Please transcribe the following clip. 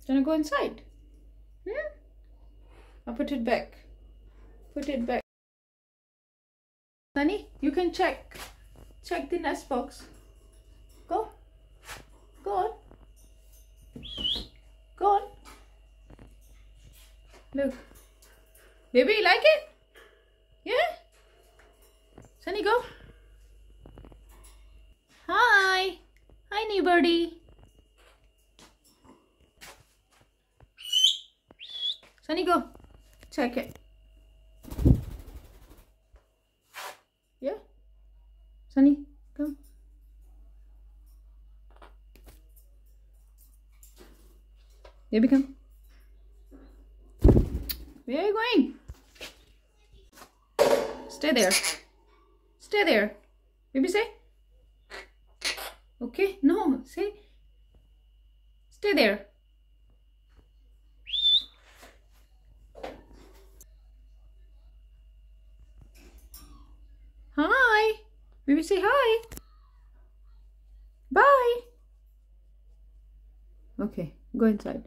Gonna go inside. I'll put it back. Put it back. Sunny, you can check the nest box. Go. Go on. Go on. Look. Baby, you like it? Yeah? Sunny, go. Hi. Hi, new birdie. Sunny, go. Check it. Yeah? Sunny, come. Baby, come. Where are you going? Stay there. Stay there. Baby, say. Okay, no, say. Stay there. Hi. Baby, say hi. Bye. Okay, go inside.